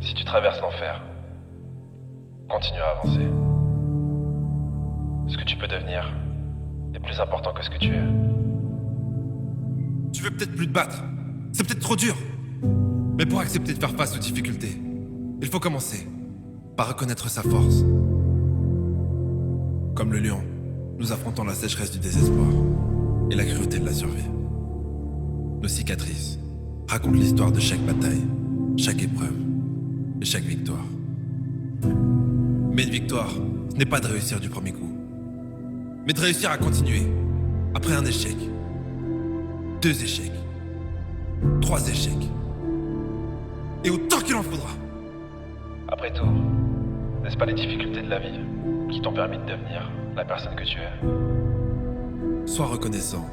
Si tu traverses l'enfer, continue à avancer. Ce que tu peux devenir est plus important que ce que tu es. Tu veux peut-être plus te battre. C'est peut-être trop dur. Mais pour accepter de faire face aux difficultés, il faut commencer par reconnaître sa force. Comme le lion, nous affrontons la sécheresse du désespoir et la cruauté de la survie. Nos cicatrices racontent l'histoire de chaque bataille, chaque épreuve et chaque victoire. Mais une victoire, ce n'est pas de réussir du premier coup, mais de réussir à continuer après un échec, 2 échecs, 3 échecs, et autant qu'il en faudra. Après tout, n'est-ce pas les difficultés de la vie qui t'ont permis de devenir la personne que tu es? Sois reconnaissant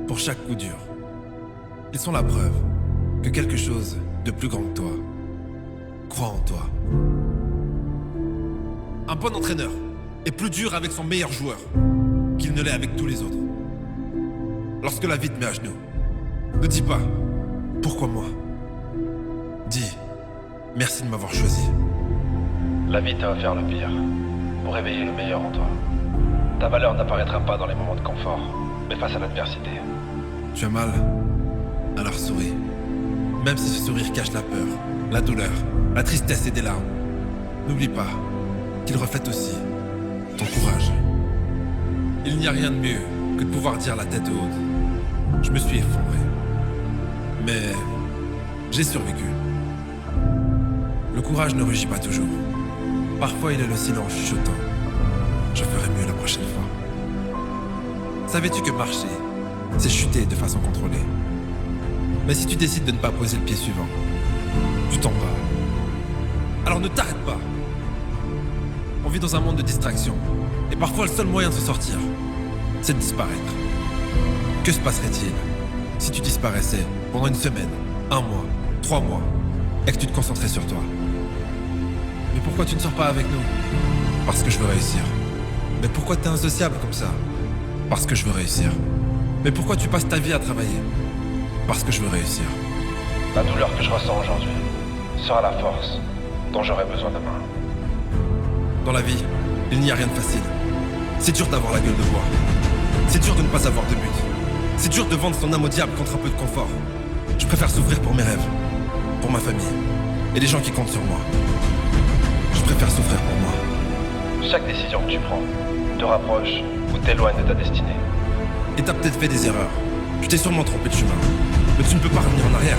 pour chaque coup dur. Ils sont la preuve que quelque chose de plus grand que toi croit en toi. Un bon entraîneur est plus dur avec son meilleur joueur qu'il ne l'est avec tous les autres. Lorsque la vie te met à genoux, ne dis pas « Pourquoi moi ?» Dis « Merci de m'avoir choisi ». La vie t'a offert le pire pour réveiller le meilleur en toi. Ta valeur n'apparaîtra pas dans les moments de confort, mais face à l'adversité. Tu as mal? Alors souris. Même si ce sourire cache la peur, la douleur, la tristesse et des larmes. N'oublie pas qu'il reflète aussi ton courage. Il n'y a rien de mieux que de pouvoir dire la tête haute. Je me suis effondré. Mais j'ai survécu. Le courage ne rugit pas toujours. Parfois il est le silence chuchotant. Je ferai mieux la prochaine fois. Savais-tu que marcher, c'est chuter de façon contrôlée? Mais si tu décides de ne pas poser le pied suivant, tu tomberas. Alors ne t'arrête pas. On vit dans un monde de distraction. Et parfois le seul moyen de se sortir, c'est de disparaître. Que se passerait-il si tu disparaissais pendant une semaine, 1 mois, 3 mois, et que tu te concentrais sur toi? Mais pourquoi tu ne sors pas avec nous? Parce que je veux réussir. Mais pourquoi t'es insociable comme ça? Parce que je veux réussir. Mais pourquoi tu passes ta vie à travailler? Parce que je veux réussir. La douleur que je ressens aujourd'hui sera la force dont j'aurai besoin demain. Dans la vie, il n'y a rien de facile. C'est dur d'avoir la gueule de bois. C'est dur de ne pas avoir de but. C'est dur de vendre son âme au diable contre un peu de confort. Je préfère souffrir pour mes rêves, pour ma famille et les gens qui comptent sur moi. Je préfère souffrir pour moi. Chaque décision que tu prends te rapproche ou t'éloigne de ta destinée. Et t'as peut-être fait des erreurs. Tu t'es sûrement trompé de chemin. Mais tu ne peux pas revenir en arrière.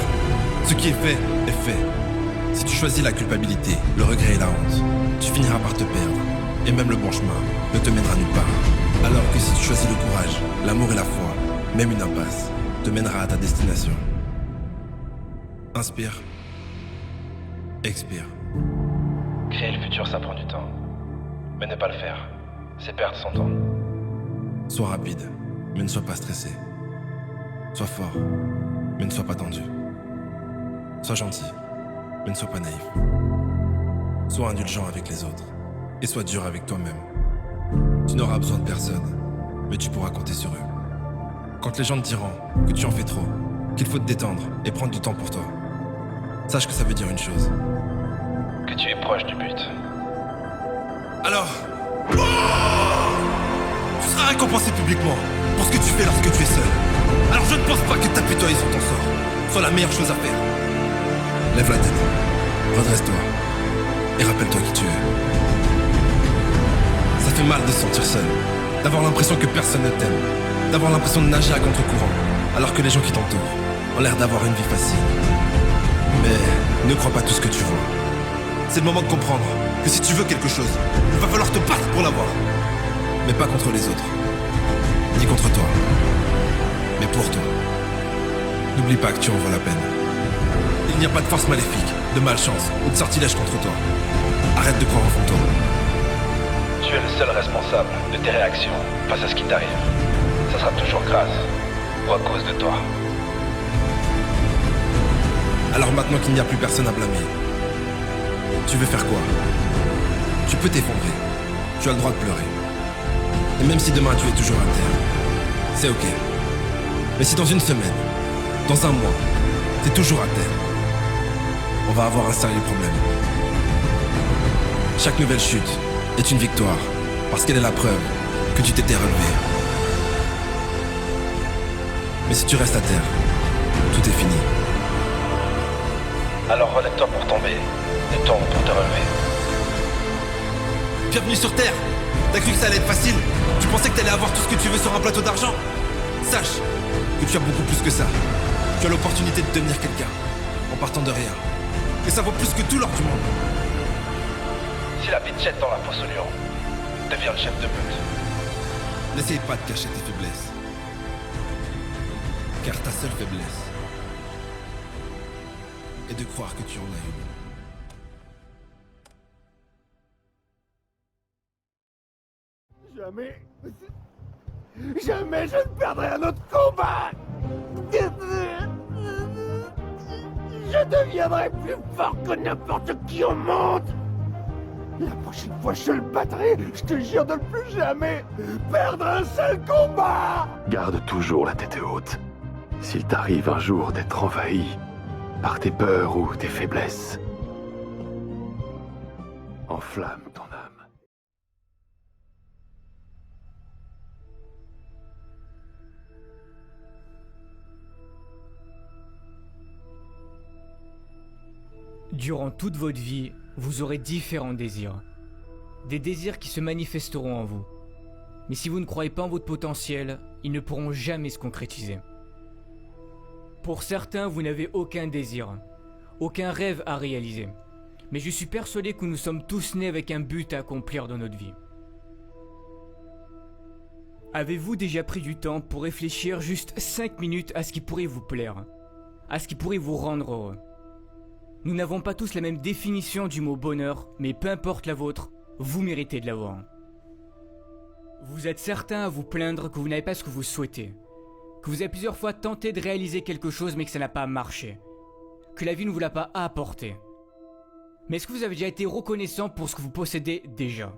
Ce qui est fait, est fait. Si tu choisis la culpabilité, le regret et la honte, tu finiras par te perdre. Et même le bon chemin ne te mènera nulle part. Alors que si tu choisis le courage, l'amour et la foi, même une impasse, te mènera à ta destination. Inspire. Expire. Créer le futur, ça prend du temps. Mais ne pas le faire, c'est perdre son temps. Sois rapide, mais ne sois pas stressé. Sois fort, mais ne sois pas tendu. Sois gentil, mais ne sois pas naïf. Sois indulgent avec les autres, et sois dur avec toi-même. Tu n'auras besoin de personne, mais tu pourras compter sur eux. Quand les gens te diront que tu en fais trop, qu'il faut te détendre et prendre du temps pour toi, sache que ça veut dire une chose. Que tu es proche du but. Alors, tu seras récompensé publiquement pour ce que tu fais lorsque tu es seul. Alors je ne pense pas que t'apitoyer sur ton sort soit la meilleure chose à faire. Lève la tête, redresse-toi et rappelle-toi qui tu es. Ça fait mal de se sentir seul, d'avoir l'impression que personne ne t'aime, d'avoir l'impression de nager à contre-courant, alors que les gens qui t'entourent ont l'air d'avoir une vie facile. Mais ne crois pas tout ce que tu vois. C'est le moment de comprendre que si tu veux quelque chose, il va falloir te battre pour l'avoir. Mais pas contre les autres, ni contre toi, mais pour toi. N'oublie pas que tu en vaux la peine. Il n'y a pas de force maléfique, de malchance ou de sortilège contre toi. Arrête de croire en fantôme. Tu es le seul responsable de tes réactions face à ce qui t'arrive. Ça sera toujours grâce ou à cause de toi. Alors maintenant qu'il n'y a plus personne à blâmer, tu veux faire quoi? Tu peux t'effondrer. Tu as le droit de pleurer. Et même si demain tu es toujours à terre, c'est ok. Mais si dans une semaine, dans un mois, t'es toujours à terre, on va avoir un sérieux problème. Chaque nouvelle chute est une victoire, parce qu'elle est la preuve que tu t'étais relevé. Mais si tu restes à terre, tout est fini. Alors relève-toi pour tomber, et tombe pour te relever. Bienvenue sur Terre. T'as cru que ça allait être facile? Tu pensais que t'allais avoir tout ce que tu veux sur un plateau d'argent? Sache que tu as beaucoup plus que ça. Tu as l'opportunité de devenir quelqu'un, en partant de rien. Et ça vaut plus que tout l'or du monde. Si la vie te jette dans la fosse au lion, deviens le chef de meute. N'essaye pas de cacher tes faiblesses. Car ta seule faiblesse est de croire que tu en as une. Jamais je ne perdrai un autre combat. Je deviendrai plus fort que n'importe qui au monde. La prochaine fois je le battrai, je te jure de ne plus jamais perdre un seul combat. Garde toujours la tête haute. S'il t'arrive un jour d'être envahi par tes peurs ou tes faiblesses, enflamme ton âme. Durant toute votre vie, vous aurez différents désirs. Des désirs qui se manifesteront en vous. Mais si vous ne croyez pas en votre potentiel, ils ne pourront jamais se concrétiser. Pour certains, vous n'avez aucun désir, aucun rêve à réaliser. Mais je suis persuadé que nous sommes tous nés avec un but à accomplir dans notre vie. Avez-vous déjà pris du temps pour réfléchir juste 5 minutes à ce qui pourrait vous plaire, à ce qui pourrait vous rendre heureux? Nous n'avons pas tous la même définition du mot bonheur, mais peu importe la vôtre, vous méritez de l'avoir. Vous êtes certains à vous plaindre que vous n'avez pas ce que vous souhaitez, que vous avez plusieurs fois tenté de réaliser quelque chose mais que ça n'a pas marché, que la vie ne vous l'a pas apporté. Mais est-ce que vous avez déjà été reconnaissant pour ce que vous possédez déjà?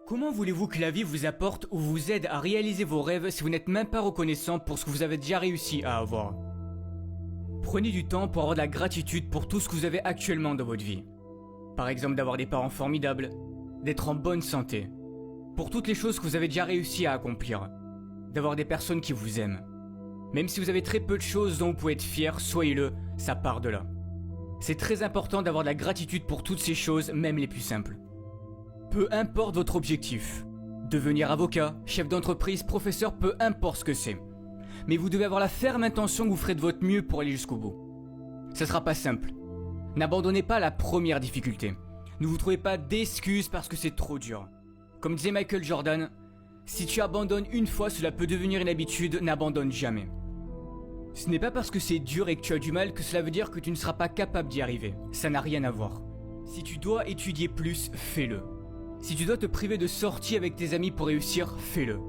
Comment voulez-vous que la vie vous apporte ou vous aide à réaliser vos rêves si vous n'êtes même pas reconnaissant pour ce que vous avez déjà réussi à avoir? Prenez du temps pour avoir de la gratitude pour tout ce que vous avez actuellement dans votre vie. Par exemple d'avoir des parents formidables, d'être en bonne santé, pour toutes les choses que vous avez déjà réussi à accomplir, d'avoir des personnes qui vous aiment. Même si vous avez très peu de choses dont vous pouvez être fier, soyez-le, ça part de là. C'est très important d'avoir de la gratitude pour toutes ces choses, même les plus simples. Peu importe votre objectif, devenir avocat, chef d'entreprise, professeur, peu importe ce que c'est. Mais vous devez avoir la ferme intention que vous ferez de votre mieux pour aller jusqu'au bout. Ça sera pas simple. N'abandonnez pas la première difficulté. Ne vous trouvez pas d'excuses parce que c'est trop dur. Comme disait Michael Jordan, si tu abandonnes une fois, cela peut devenir une habitude, n'abandonne jamais. Ce n'est pas parce que c'est dur et que tu as du mal que cela veut dire que tu ne seras pas capable d'y arriver. Ça n'a rien à voir. Si tu dois étudier plus, fais-le. Si tu dois te priver de sorties avec tes amis pour réussir, fais-le.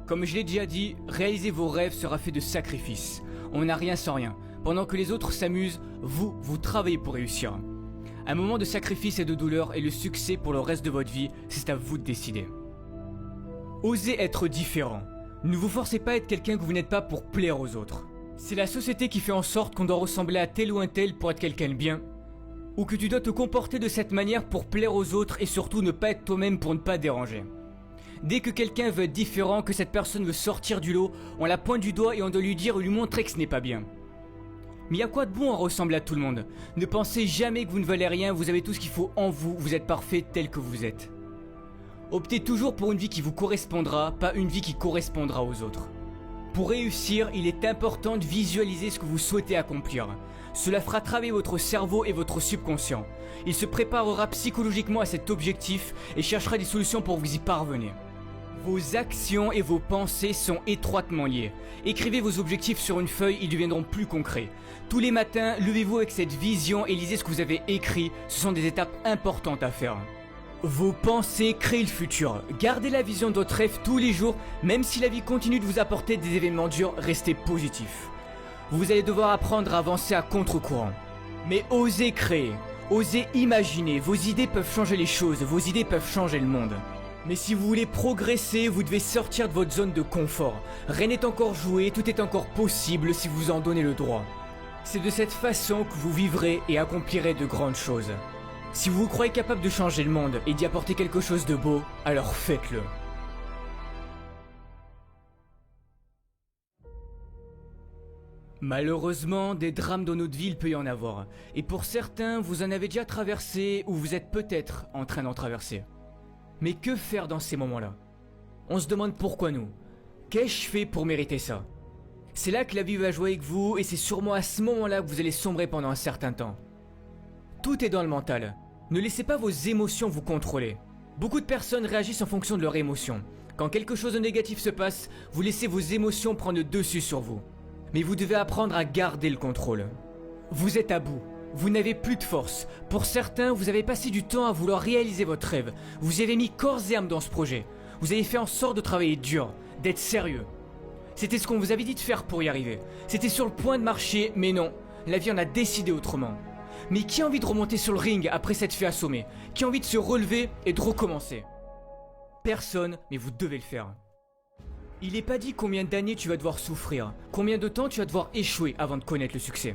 Comme je l'ai déjà dit, réaliser vos rêves sera fait de sacrifices. On n'a rien sans rien. Pendant que les autres s'amusent, vous travaillez pour réussir. Un moment de sacrifice et de douleur et le succès pour le reste de votre vie, c'est à vous de décider. Osez être différent. Ne vous forcez pas à être quelqu'un que vous n'êtes pas pour plaire aux autres. C'est la société qui fait en sorte qu'on doit ressembler à tel ou un tel pour être quelqu'un de bien. Ou que tu dois te comporter de cette manière pour plaire aux autres et surtout ne pas être toi-même pour ne pas déranger. Dès que quelqu'un veut être différent, que cette personne veut sortir du lot, on la pointe du doigt et on doit lui dire ou lui montrer que ce n'est pas bien. Mais y a quoi de bon à ressembler à tout le monde? Ne pensez jamais que vous ne valez rien, vous avez tout ce qu'il faut en vous, vous êtes parfait tel que vous êtes. Optez toujours pour une vie qui vous correspondra, pas une vie qui correspondra aux autres. Pour réussir, il est important de visualiser ce que vous souhaitez accomplir. Cela fera travailler votre cerveau et votre subconscient. Il se préparera psychologiquement à cet objectif et cherchera des solutions pour vous y parvenir. Vos actions et vos pensées sont étroitement liées. Écrivez vos objectifs sur une feuille, ils deviendront plus concrets. Tous les matins, levez-vous avec cette vision et lisez ce que vous avez écrit. Ce sont des étapes importantes à faire. Vos pensées créent le futur. Gardez la vision de votre rêve tous les jours, même si la vie continue de vous apporter des événements durs, restez positif. Vous allez devoir apprendre à avancer à contre-courant. Mais osez créer, osez imaginer, vos idées peuvent changer les choses, vos idées peuvent changer le monde. Mais si vous voulez progresser, vous devez sortir de votre zone de confort. Rien n'est encore joué, tout est encore possible si vous en donnez le droit. C'est de cette façon que vous vivrez et accomplirez de grandes choses. Si vous vous croyez capable de changer le monde et d'y apporter quelque chose de beau, alors faites-le. Malheureusement, des drames dans notre vie, il peut y en avoir. Et pour certains, vous en avez déjà traversé ou vous êtes peut-être en train d'en traverser. Mais que faire dans ces moments-là? On se demande pourquoi nous. Qu'ai-je fait pour mériter ça? C'est là que la vie va jouer avec vous et c'est sûrement à ce moment-là que vous allez sombrer pendant un certain temps. Tout est dans le mental. Ne laissez pas vos émotions vous contrôler. Beaucoup de personnes réagissent en fonction de leurs émotions. Quand quelque chose de négatif se passe, vous laissez vos émotions prendre le dessus sur vous. Mais vous devez apprendre à garder le contrôle. Vous êtes à bout. Vous n'avez plus de force. Pour certains, vous avez passé du temps à vouloir réaliser votre rêve. Vous y avez mis corps et âme dans ce projet. Vous avez fait en sorte de travailler dur, d'être sérieux. C'était ce qu'on vous avait dit de faire pour y arriver. C'était sur le point de marcher, mais non. La vie en a décidé autrement. Mais qui a envie de remonter sur le ring après s'être fait assommer? Qui a envie de se relever et de recommencer? Personne, mais vous devez le faire. Il n'est pas dit combien d'années tu vas devoir souffrir, combien de temps tu vas devoir échouer avant de connaître le succès.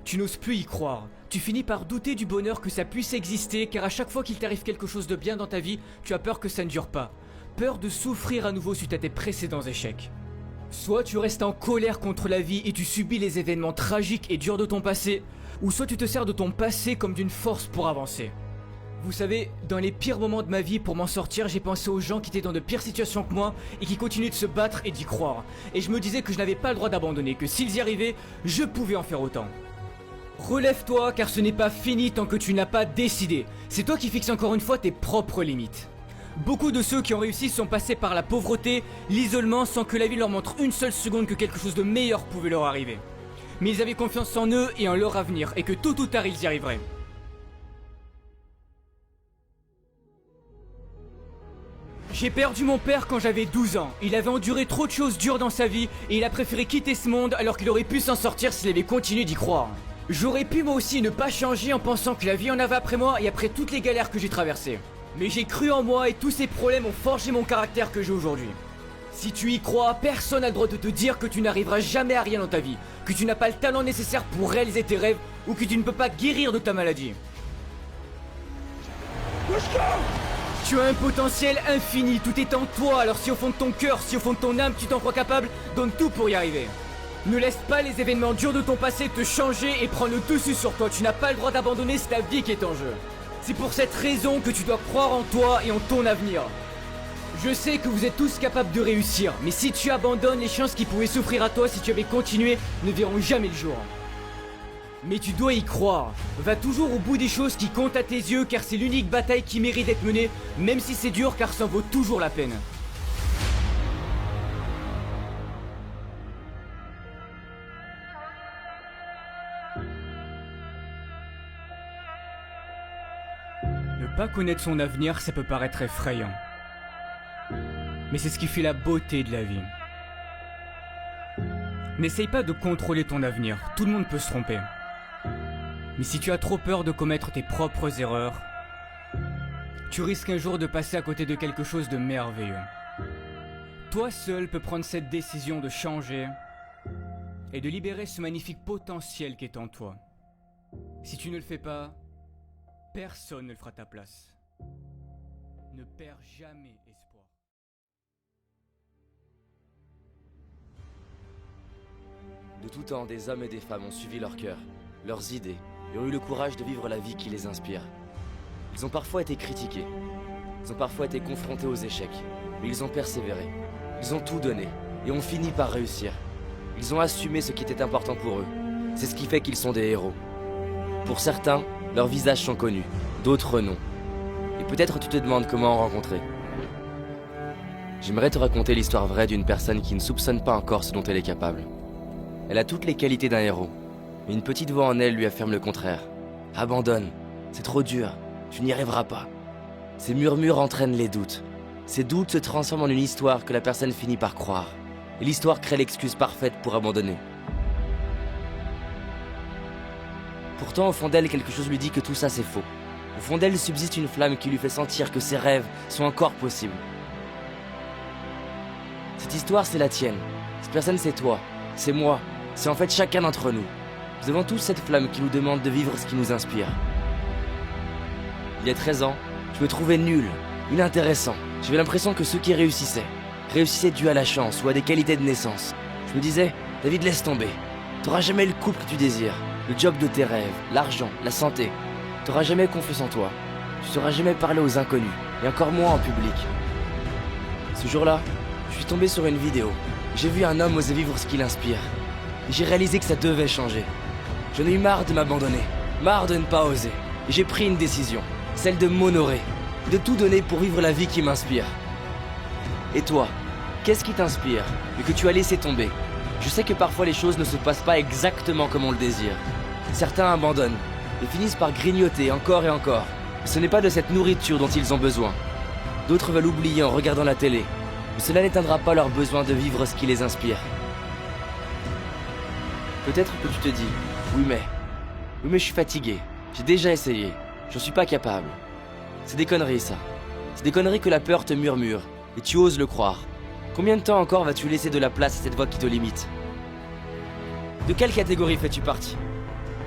Tu n'oses plus y croire, tu finis par douter du bonheur que ça puisse exister car à chaque fois qu'il t'arrive quelque chose de bien dans ta vie, tu as peur que ça ne dure pas. Peur de souffrir à nouveau suite à tes précédents échecs. Soit tu restes en colère contre la vie et tu subis les événements tragiques et durs de ton passé, ou soit tu te sers de ton passé comme d'une force pour avancer. Vous savez, dans les pires moments de ma vie, pour m'en sortir, j'ai pensé aux gens qui étaient dans de pires situations que moi et qui continuent de se battre et d'y croire. Et je me disais que je n'avais pas le droit d'abandonner, que s'ils y arrivaient, je pouvais en faire autant. Relève-toi car ce n'est pas fini tant que tu n'as pas décidé. C'est toi qui fixes encore une fois tes propres limites. Beaucoup de ceux qui ont réussi sont passés par la pauvreté, l'isolement sans que la vie leur montre une seule seconde que quelque chose de meilleur pouvait leur arriver. Mais ils avaient confiance en eux et en leur avenir et que tôt ou tard ils y arriveraient. J'ai perdu mon père quand j'avais 12 ans. Il avait enduré trop de choses dures dans sa vie et il a préféré quitter ce monde alors qu'il aurait pu s'en sortir s'il avait continué d'y croire. J'aurais pu moi aussi ne pas changer en pensant que la vie en avait après moi et après toutes les galères que j'ai traversées. Mais j'ai cru en moi et tous ces problèmes ont forgé mon caractère que j'ai aujourd'hui. Si tu y crois, personne n'a le droit de te dire que tu n'arriveras jamais à rien dans ta vie, que tu n'as pas le talent nécessaire pour réaliser tes rêves ou que tu ne peux pas guérir de ta maladie. Tu as un potentiel infini, tout est en toi, alors si au fond de ton cœur, si au fond de ton âme tu t'en crois capable, donne tout pour y arriver. Ne laisse pas les événements durs de ton passé te changer et prendre le dessus sur toi, tu n'as pas le droit d'abandonner, c'est ta vie qui est en jeu. C'est pour cette raison que tu dois croire en toi et en ton avenir. Je sais que vous êtes tous capables de réussir, mais si tu abandonnes, les chances qui pouvaient s'offrir à toi si tu avais continué ne verront jamais le jour. Mais tu dois y croire. Va toujours au bout des choses qui comptent à tes yeux car c'est l'unique bataille qui mérite d'être menée, même si c'est dur car ça en vaut toujours la peine. Ne pas connaître son avenir, ça peut paraître effrayant. Mais c'est ce qui fait la beauté de la vie. N'essaye pas de contrôler ton avenir, tout le monde peut se tromper. Mais si tu as trop peur de commettre tes propres erreurs, tu risques un jour de passer à côté de quelque chose de merveilleux. Toi seul peux prendre cette décision de changer et de libérer ce magnifique potentiel qui est en toi. Si tu ne le fais pas, personne ne le fera à ta place. Ne perds jamais espoir. De tout temps, des hommes et des femmes ont suivi leur cœur, leurs idées, et ont eu le courage de vivre la vie qui les inspire. Ils ont parfois été critiqués, ils ont parfois été confrontés aux échecs, mais ils ont persévéré. Ils ont tout donné, et ont fini par réussir. Ils ont assumé ce qui était important pour eux. C'est ce qui fait qu'ils sont des héros. Pour certains, leurs visages sont connus, d'autres non. Et peut-être tu te demandes comment en rencontrer. J'aimerais te raconter l'histoire vraie d'une personne qui ne soupçonne pas encore ce dont elle est capable. Elle a toutes les qualités d'un héros, mais une petite voix en elle lui affirme le contraire. Abandonne, c'est trop dur, tu n'y arriveras pas. Ces murmures entraînent les doutes. Ces doutes se transforment en une histoire que la personne finit par croire. Et l'histoire crée l'excuse parfaite pour abandonner. Pourtant, au fond d'elle, quelque chose lui dit que tout ça c'est faux. Au fond d'elle subsiste une flamme qui lui fait sentir que ses rêves sont encore possibles. Cette histoire, c'est la tienne. Cette personne, c'est toi. C'est moi. C'est en fait chacun d'entre nous. Nous avons tous cette flamme qui nous demande de vivre ce qui nous inspire. Il y a 13 ans, je me trouvais nul, inintéressant. J'avais l'impression que ceux qui réussissaient dû à la chance ou à des qualités de naissance. Je me disais, David, laisse tomber. T'auras jamais le couple que tu désires, le job de tes rêves, l'argent, la santé. T'auras jamais confiance en toi. Tu sauras jamais parler aux inconnus, et encore moins en public. Ce jour-là, je suis tombé sur une vidéo. J'ai vu un homme oser vivre ce qu'il inspire. Et j'ai réalisé que ça devait changer. J'en ai eu marre de m'abandonner, marre de ne pas oser. Et j'ai pris une décision, celle de m'honorer, de tout donner pour vivre la vie qui m'inspire. Et toi, qu'est-ce qui t'inspire et que tu as laissé tomber? Je sais que parfois les choses ne se passent pas exactement comme on le désire. Certains abandonnent et finissent par grignoter encore et encore. Ce n'est pas de cette nourriture dont ils ont besoin. D'autres veulent oublier en regardant la télé. Mais cela n'éteindra pas leur besoin de vivre ce qui les inspire. Peut-être que tu te dis, oui mais je suis fatigué. J'ai déjà essayé. Je suis pas capable. C'est des conneries ça. C'est des conneries que la peur te murmure. Et tu oses le croire. Combien de temps encore vas-tu laisser de la place à cette voix qui te limite? De quelle catégorie fais-tu partie?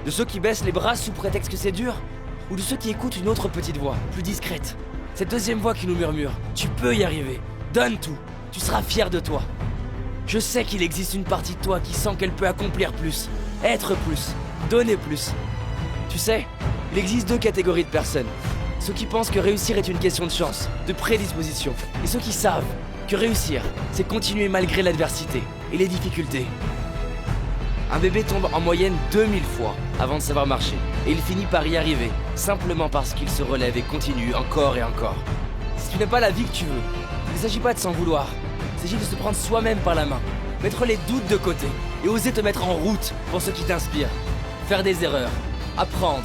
De ceux qui baissent les bras sous prétexte que c'est dur? Ou de ceux qui écoutent une autre petite voix, plus discrète? Cette deuxième voix qui nous murmure, tu peux y arriver. Donne tout. Tu seras fier de toi. Je sais qu'il existe une partie de toi qui sent qu'elle peut accomplir plus, être plus, donner plus. Tu sais, il existe deux catégories de personnes. Ceux qui pensent que réussir est une question de chance, de prédisposition. Et ceux qui savent que réussir, c'est continuer malgré l'adversité et les difficultés. Un bébé tombe en moyenne 2000 fois avant de savoir marcher. Et il finit par y arriver, simplement parce qu'il se relève et continue encore et encore. Si tu n'as pas la vie que tu veux, il ne s'agit pas de s'en vouloir. Il s'agit de se prendre soi-même par la main, mettre les doutes de côté et oser te mettre en route pour ce qui t'inspire. Faire des erreurs, apprendre,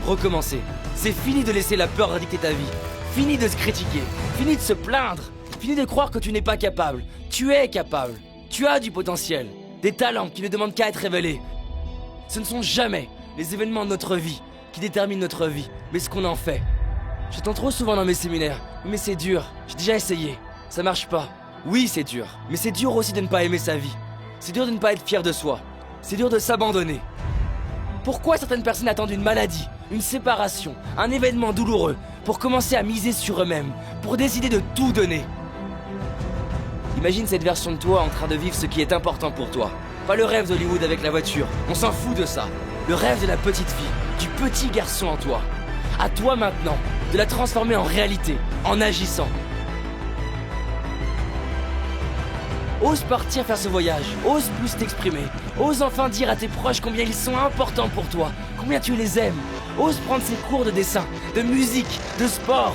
recommencer. C'est fini de laisser la peur dicter ta vie. Fini de se critiquer, fini de se plaindre, fini de croire que tu n'es pas capable. Tu es capable, tu as du potentiel, des talents qui ne demandent qu'à être révélés. Ce ne sont jamais les événements de notre vie qui déterminent notre vie, mais ce qu'on en fait. J'entends trop souvent dans mes séminaires, mais c'est dur, j'ai déjà essayé, ça marche pas. Oui, c'est dur, mais c'est dur aussi de ne pas aimer sa vie. C'est dur de ne pas être fier de soi. C'est dur de s'abandonner. Pourquoi certaines personnes attendent une maladie, une séparation, un événement douloureux pour commencer à miser sur eux-mêmes, pour décider de tout donner? Imagine cette version de toi en train de vivre ce qui est important pour toi. Pas le rêve d'Hollywood avec la voiture, on s'en fout de ça. Le rêve de la petite fille, du petit garçon en toi. À toi maintenant, de la transformer en réalité, en agissant. Ose partir faire ce voyage, ose plus t'exprimer, ose enfin dire à tes proches combien ils sont importants pour toi, combien tu les aimes. Ose prendre ces cours de dessin, de musique, de sport.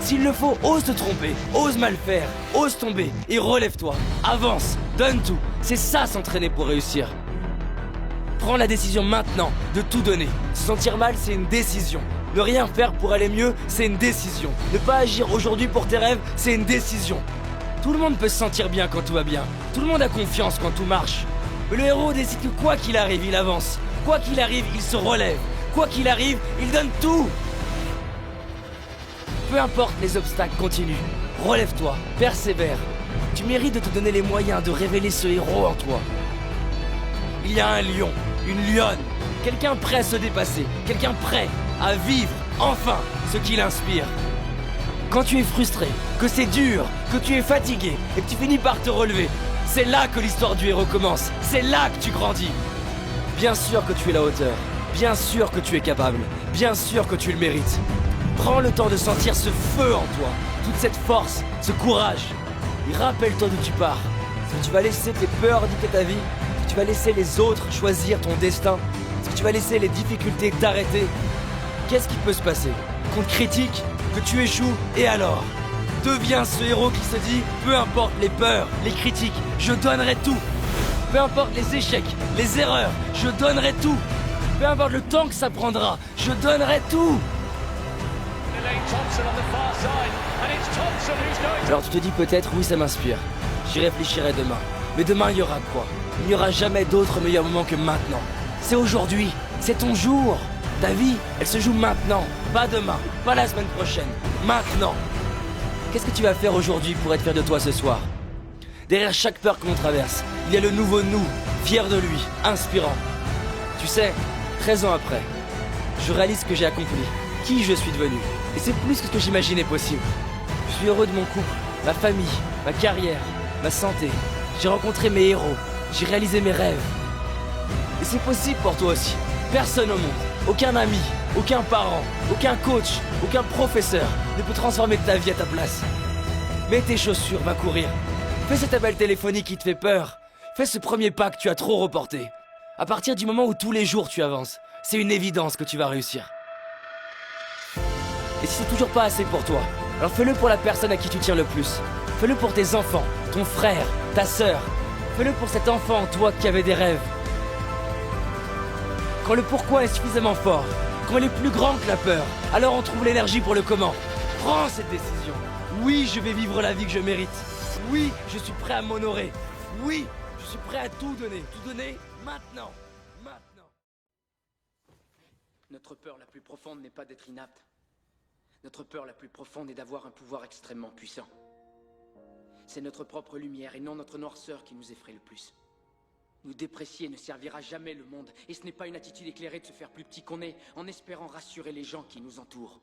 S'il le faut, ose te tromper, ose mal faire, ose tomber et relève-toi. Avance, donne tout, c'est ça s'entraîner pour réussir. Prends la décision maintenant de tout donner. Se sentir mal, c'est une décision. Ne rien faire pour aller mieux, c'est une décision. Ne pas agir aujourd'hui pour tes rêves, c'est une décision. Tout le monde peut se sentir bien quand tout va bien. Tout le monde a confiance quand tout marche. Mais le héros décide que quoi qu'il arrive, il avance. Quoi qu'il arrive, il se relève. Quoi qu'il arrive, il donne tout. Peu importe les obstacles, continue. Relève-toi, persévère. Tu mérites de te donner les moyens de révéler ce héros en toi. Il y a un lion, une lionne, quelqu'un prêt à se dépasser, quelqu'un prêt à vivre, enfin, ce qui l'inspire. Quand tu es frustré, que c'est dur, que tu es fatigué et que tu finis par te relever, c'est là que l'histoire du héros commence, c'est là que tu grandis. Bien sûr que tu es à la hauteur, bien sûr que tu es capable, bien sûr que tu le mérites. Prends le temps de sentir ce feu en toi, toute cette force, ce courage. Et rappelle-toi d'où tu pars. Est-ce que tu vas laisser tes peurs dicter ta vie? Est-ce que tu vas laisser les autres choisir ton destin? Est-ce que tu vas laisser les difficultés t'arrêter? Qu'est-ce qui peut se passer? Qu'on te critique? Que tu échoues? Et alors? Deviens ce héros qui se dit, peu importe les peurs, les critiques, je donnerai tout. Peu importe les échecs, les erreurs, je donnerai tout. Peu importe le temps que ça prendra, je donnerai tout. Alors tu te dis peut-être, oui ça m'inspire. J'y réfléchirai demain. Mais demain il y aura quoi? Il n'y aura jamais d'autre meilleur moment que maintenant. C'est aujourd'hui, c'est ton jour. Ta vie, elle se joue maintenant, pas demain, pas la semaine prochaine, maintenant. Qu'est-ce que tu vas faire aujourd'hui pour être fier de toi ce soir? Derrière chaque peur que l'on traverse, il y a le nouveau nous, fier de lui, inspirant. Tu sais, 13 ans après, je réalise ce que j'ai accompli. qui je suis devenu. Et c'est plus que ce que j'imaginais possible. Je suis heureux de mon couple, ma famille, ma carrière, ma santé. J'ai rencontré mes héros, j'ai réalisé mes rêves. Et c'est possible pour toi aussi. Personne au monde, aucun ami, aucun parent, aucun coach, aucun professeur ne peut transformer ta vie à ta place. Mets tes chaussures, va courir. Fais cet appel téléphonique qui te fait peur. Fais ce premier pas que tu as trop reporté. À partir du moment où tous les jours tu avances, c'est une évidence que tu vas réussir. Et si c'est toujours pas assez pour toi, alors fais-le pour la personne à qui tu tiens le plus. Fais-le pour tes enfants, ton frère, ta sœur. Fais-le pour cet enfant en toi qui avait des rêves. Quand le pourquoi est suffisamment fort, quand il est plus grand que la peur, alors on trouve l'énergie pour le comment. Prends cette décision. Oui, je vais vivre la vie que je mérite. Oui, je suis prêt à m'honorer. Oui, je suis prêt à tout donner maintenant. Maintenant. Notre peur la plus profonde n'est pas d'être inapte. Notre peur la plus profonde est d'avoir un pouvoir extrêmement puissant. C'est notre propre lumière et non notre noirceur qui nous effraie le plus. Nous déprécier ne servira jamais le monde, et ce n'est pas une attitude éclairée de se faire plus petit qu'on est, en espérant rassurer les gens qui nous entourent.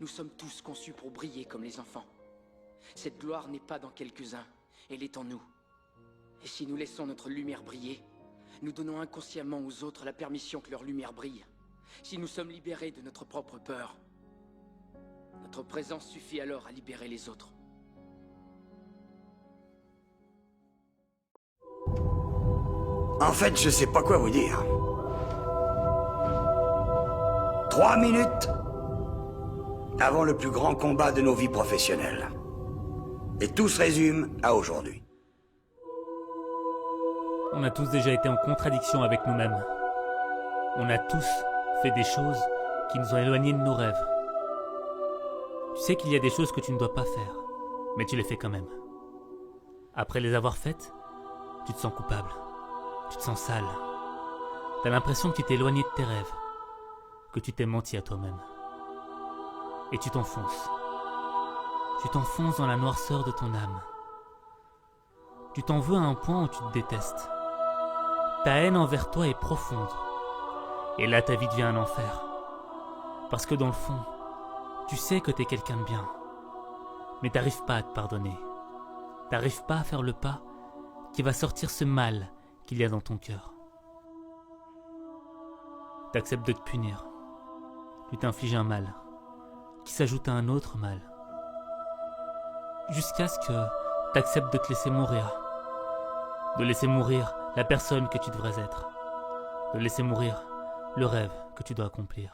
Nous sommes tous conçus pour briller comme les enfants. Cette gloire n'est pas dans quelques-uns, elle est en nous. Et si nous laissons notre lumière briller, nous donnons inconsciemment aux autres la permission que leur lumière brille. Si nous sommes libérés de notre propre peur, notre présence suffit alors à libérer les autres. En fait, je sais pas quoi vous dire. 3 minutes avant le plus grand combat de nos vies professionnelles. Et tout se résume à aujourd'hui. On a tous déjà été en contradiction avec nous-mêmes. On a tous fait des choses qui nous ont éloignés de nos rêves. Tu sais qu'il y a des choses que tu ne dois pas faire, mais tu les fais quand même. Après les avoir faites, tu te sens coupable. Tu te sens sale. T'as l'impression que tu t'es éloigné de tes rêves, que tu t'es menti à toi-même. Et tu t'enfonces. Tu t'enfonces dans la noirceur de ton âme. Tu t'en veux à un point où tu te détestes. Ta haine envers toi est profonde. Et là, ta vie devient un enfer. Parce que dans le fond, tu sais que t'es quelqu'un de bien. Mais t'arrives pas à te pardonner. T'arrives pas à faire le pas qui va sortir ce mal qu'il y a dans ton cœur. T'acceptes de te punir. Tu t'infliges un mal qui s'ajoute à un autre mal. Jusqu'à ce que t'acceptes de te laisser mourir. De laisser mourir la personne que tu devrais être. De laisser mourir le rêve que tu dois accomplir.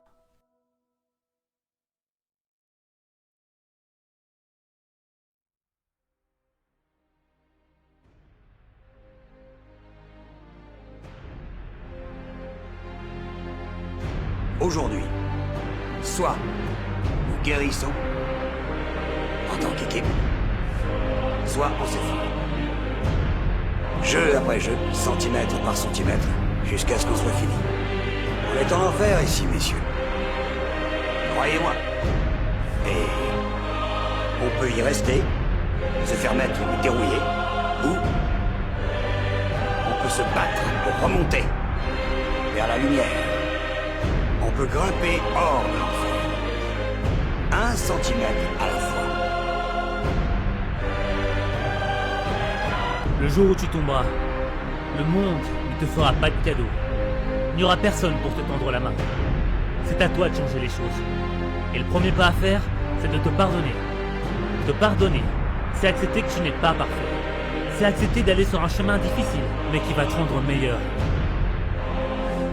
Aujourd'hui, soit nous guérissons en tant qu'équipe, soit on s'effondre. Jeu après jeu, centimètre par centimètre, jusqu'à ce qu'on soit fini. On est en enfer ici, messieurs. Croyez-moi. Et on peut y rester, se faire mettre ou dérouiller, ou on peut se battre pour remonter vers la lumière. On peut grimper hors de l'enfer. 1 centimètre à la fois. Le jour où tu tomberas, le monde ne te fera pas de cadeau. Il n'y aura personne pour te tendre la main. C'est à toi de changer les choses. Et le premier pas à faire, c'est de te pardonner. Te pardonner, c'est accepter que tu n'es pas parfait. C'est accepter d'aller sur un chemin difficile, mais qui va te rendre meilleur.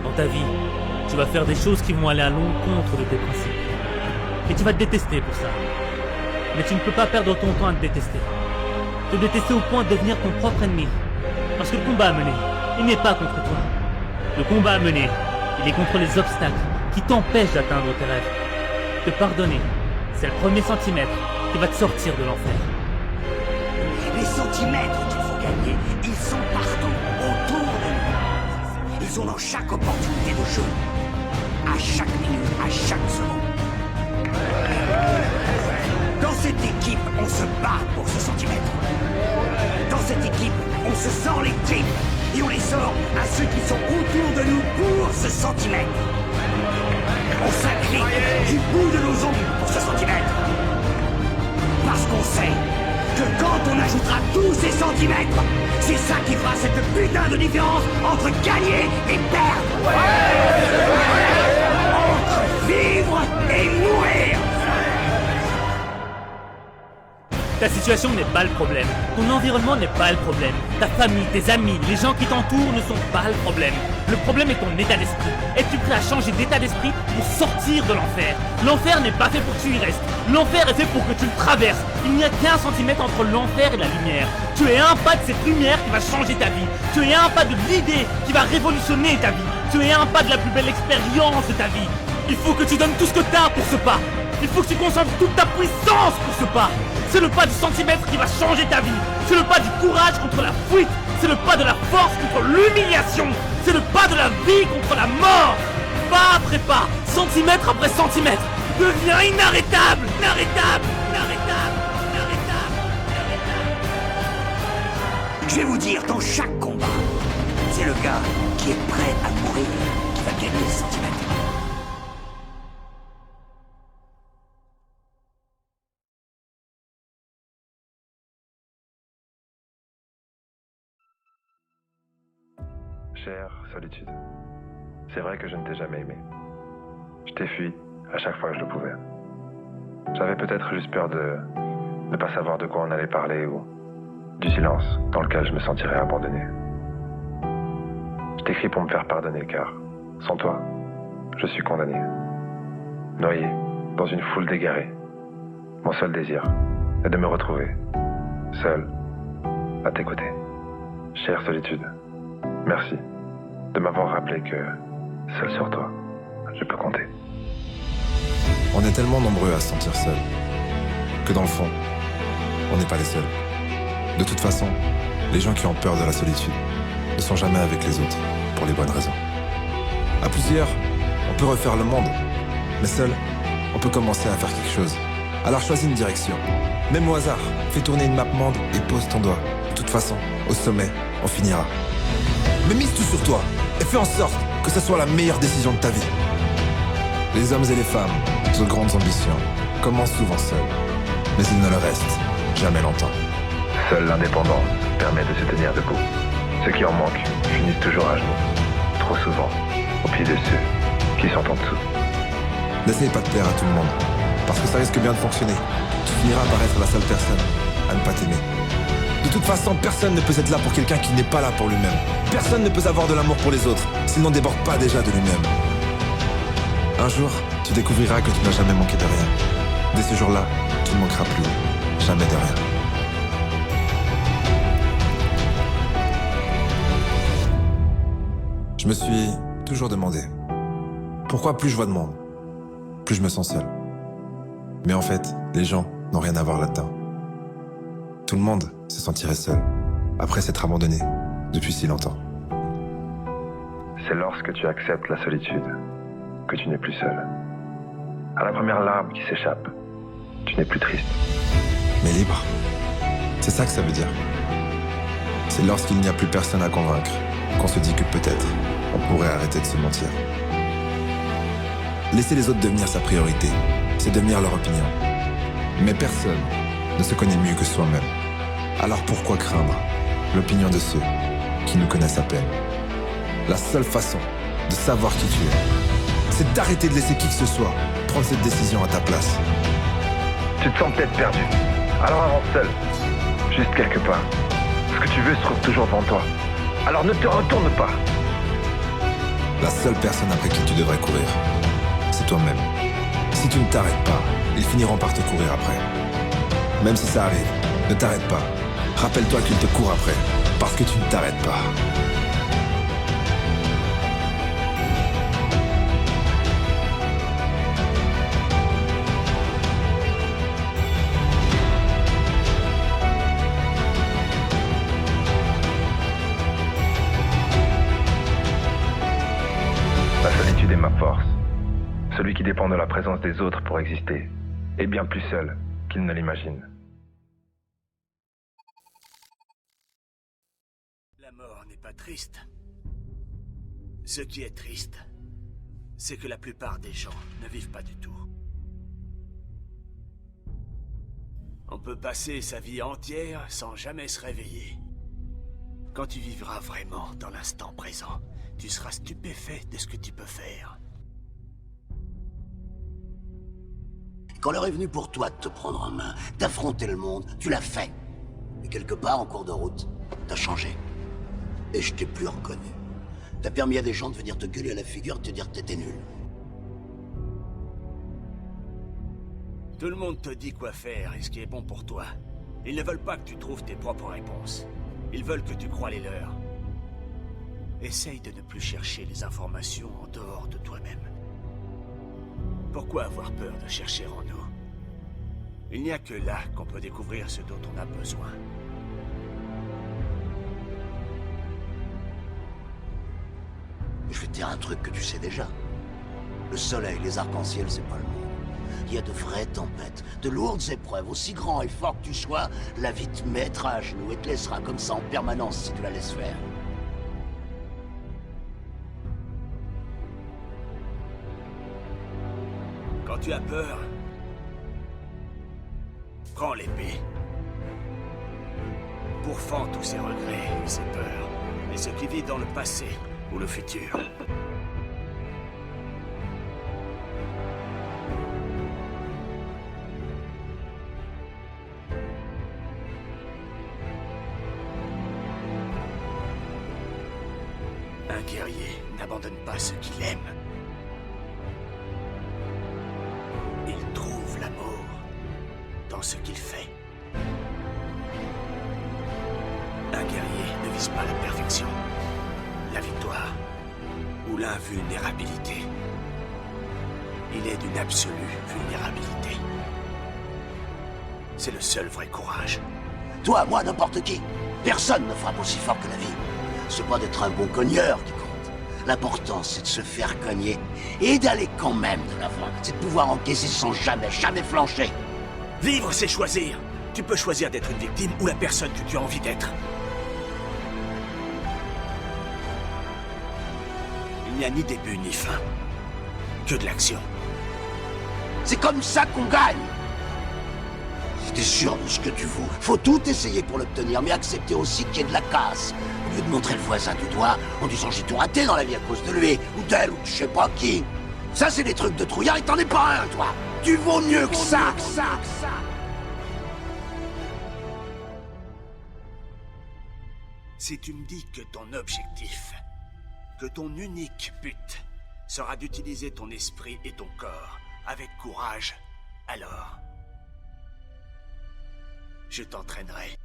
Dans ta vie, tu vas faire des choses qui vont aller à l'encontre de tes principes. Et tu vas te détester pour ça. Mais tu ne peux pas perdre ton temps à te détester. Te détester au point de devenir ton propre ennemi. Parce que le combat à mener, il n'est pas contre toi. Le combat à mener, il est contre les obstacles qui t'empêchent d'atteindre tes rêves. Te pardonner, c'est le premier centimètre qui va te sortir de l'enfer. Les centimètres qu'il faut gagner, ils sont partout, autour de nous. Ils sont dans chaque opportunité de jeu. À chaque minute, à chaque seconde. Dans cette équipe, on se bat pour ce centimètre. Dans cette équipe, on se sort les tripes et on les sort à ceux qui sont autour de nous pour ce centimètre. On sacrifie du bout de nos ongles pour ce centimètre. Parce qu'on sait que quand on ajoutera tous ces centimètres, c'est ça qui fera cette putain de différence entre gagner et perdre. Entre vivre et mourir. Ta situation n'est pas le problème. Ton environnement n'est pas le problème. Ta famille, tes amis, les gens qui t'entourent ne sont pas le problème. Le problème est ton état d'esprit. Es-tu prêt à changer d'état d'esprit pour sortir de l'enfer? L'enfer n'est pas fait pour que tu y restes. L'enfer est fait pour que tu le traverses. Il n'y a qu'un centimètre entre l'enfer et la lumière. Tu es un pas de cette lumière qui va changer ta vie. Tu es un pas de l'idée qui va révolutionner ta vie. Tu es un pas de la plus belle expérience de ta vie. Il faut que tu donnes tout ce que tu as pour ce pas. Il faut que tu concentres toute ta puissance pour ce pas. C'est le pas du centimètre qui va changer ta vie. C'est le pas du courage contre la fuite. C'est le pas de la force contre l'humiliation. C'est le pas de la vie contre la mort. Pas après pas, centimètre après centimètre, deviens inarrêtable, inarrêtable, inarrêtable, inarrêtable, inarrêtable. Je vais vous dire, dans chaque combat, c'est le gars qui est prêt à mourir qui va gagner les centimètres. Chère solitude, c'est vrai que je ne t'ai jamais aimé. Je t'ai fui à chaque fois que je le pouvais. J'avais peut-être juste peur de ne pas savoir de quoi on allait parler ou du silence dans lequel je me sentirais abandonné. Je t'écris pour me faire pardonner car, sans toi, je suis condamné. Noyé dans une foule d'égarés. Mon seul désir est de me retrouver, seul, à tes côtés. Chère solitude, merci de m'avoir rappelé que, seul sur toi, je peux compter. On est tellement nombreux à se sentir seul que dans le fond, on n'est pas les seuls. De toute façon, les gens qui ont peur de la solitude ne sont jamais avec les autres pour les bonnes raisons. À plusieurs, on peut refaire le monde, mais seul, on peut commencer à faire quelque chose. Alors choisis une direction. Même au hasard, fais tourner une map monde et pose ton doigt. De toute façon, au sommet, on finira. Mais mise tout sur toi et fais en sorte que ce soit la meilleure décision de ta vie. Les hommes et les femmes aux grandes ambitions commencent souvent seuls, mais ils ne le restent jamais longtemps. Seule l'indépendance permet de se tenir debout. Ceux qui en manquent finissent toujours à genoux, trop souvent au pied de ceux qui sont en dessous. N'essaye pas de plaire à tout le monde, parce que ça risque bien de fonctionner. Tu finiras par être la seule personne à ne pas t'aimer. De toute façon, personne ne peut être là pour quelqu'un qui n'est pas là pour lui-même. Personne ne peut avoir de l'amour pour les autres s'il n'en déborde pas déjà de lui-même. Un jour, tu découvriras que tu n'as jamais manqué de rien. Dès ce jour-là, tu ne manqueras plus jamais de rien. Je me suis toujours demandé pourquoi plus je vois de monde, plus je me sens seul. Mais en fait, les gens n'ont rien à voir là-dedans. Tout le monde se sentirait seul, après s'être abandonné depuis si longtemps. C'est lorsque tu acceptes la solitude que tu n'es plus seul. À la première larme qui s'échappe, tu n'es plus triste. Mais libre, c'est ça que ça veut dire. C'est lorsqu'il n'y a plus personne à convaincre qu'on se dit que peut-être on pourrait arrêter de se mentir. Laisser les autres devenir sa priorité, c'est devenir leur opinion. Mais personne ne se connaît mieux que soi-même. Alors pourquoi craindre l'opinion de ceux qui nous connaissent à peine? La seule façon de savoir qui tu es, c'est d'arrêter de laisser qui que ce soit prendre cette décision à ta place. Tu te sens peut-être perdu. Alors avance seul, juste quelque part. Ce que tu veux se trouve toujours devant toi. Alors ne te retourne pas. La seule personne après qui tu devrais courir, c'est toi-même. Si tu ne t'arrêtes pas, ils finiront par te courir après. Même si ça arrive, ne t'arrête pas. Rappelle-toi qu'ils te courent après, parce que tu ne t'arrêtes pas. La solitude est ma force. Celui qui dépend de la présence des autres pour exister est bien plus seul qu'il ne l'imagine. La mort n'est pas triste. Ce qui est triste, c'est que la plupart des gens ne vivent pas du tout. On peut passer sa vie entière sans jamais se réveiller. Quand tu vivras vraiment dans l'instant présent, tu seras stupéfait de ce que tu peux faire. Quand l'heure est venue pour toi de te prendre en main, d'affronter le monde, tu l'as fait. Mais quelque part, en cours de route, t'as changé. Et je t'ai plus reconnu. T'as permis à des gens de venir te gueuler à la figure et te dire que t'étais nul. Tout le monde te dit quoi faire et ce qui est bon pour toi. Ils ne veulent pas que tu trouves tes propres réponses. Ils veulent que tu crois les leurs. Essaye de ne plus chercher les informations en dehors de toi-même. Pourquoi avoir peur de chercher en nous? Il n'y a que là qu'on peut découvrir ce dont on a besoin. Je vais te dire un truc que tu sais déjà. Le soleil, les arcs-en-ciel, c'est pas le monde. Il y a de vraies tempêtes, de lourdes épreuves. Aussi grand et fort que tu sois, la vie te mettra à genoux et te laissera comme ça en permanence si tu la laisses faire. Quand tu as peur, prends l'épée. Pourfends tous ces regrets et ces peurs, et ce qui vit dans le passé ou le futur. Un guerrier n'abandonne pas ce qu'il aime. Il trouve l'amour dans ce qu'il fait. Un guerrier ne vise pas la perfection, la victoire ou l'invulnérabilité. Il est d'une absolue vulnérabilité. C'est le seul vrai courage. Toi, moi, n'importe qui. Personne ne frappe aussi fort que la vie. C'est pas d'être un bon cogneur qui compte. L'important, c'est de se faire cogner et d'aller quand même de l'avant. C'est de pouvoir encaisser sans jamais flancher. Vivre, c'est choisir. Tu peux choisir d'être une victime ou la personne que tu as envie d'être. Il n'y a ni début ni fin. Que de l'action. C'est comme ça qu'on gagne. Si t'es sûr de ce que tu vaux, faut tout essayer pour l'obtenir, mais accepter aussi qu'il y ait de la casse. Au lieu de montrer le voisin du doigt en disant j'ai tout raté dans la vie à cause de lui, ou d'elle, ou de je sais pas qui. Ça, c'est des trucs de trouillard et t'en es pas un, toi. Tu vaux mieux que ça. Si tu me dis que ton objectif, que ton unique but, sera d'utiliser ton esprit et ton corps avec courage, alors je t'entraînerai.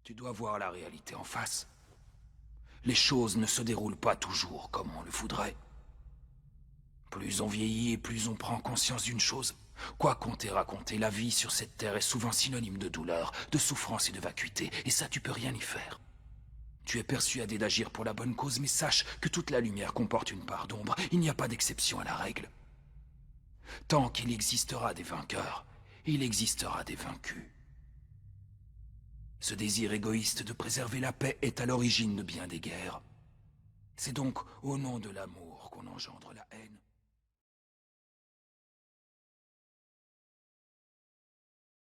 Tu dois voir la réalité en face. Les choses ne se déroulent pas toujours comme on le voudrait. Plus on vieillit et plus on prend conscience d'une chose. Quoi qu'on t'ait raconté, la vie sur cette terre est souvent synonyme de douleur, de souffrance et de vacuité, et ça tu peux rien y faire. Tu es persuadé d'agir pour la bonne cause, mais sache que toute la lumière comporte une part d'ombre. Il n'y a pas d'exception à la règle. Tant qu'il existera des vainqueurs, il existera des vaincus. Ce désir égoïste de préserver la paix est à l'origine de bien des guerres. C'est donc au nom de l'amour qu'on engendre la haine.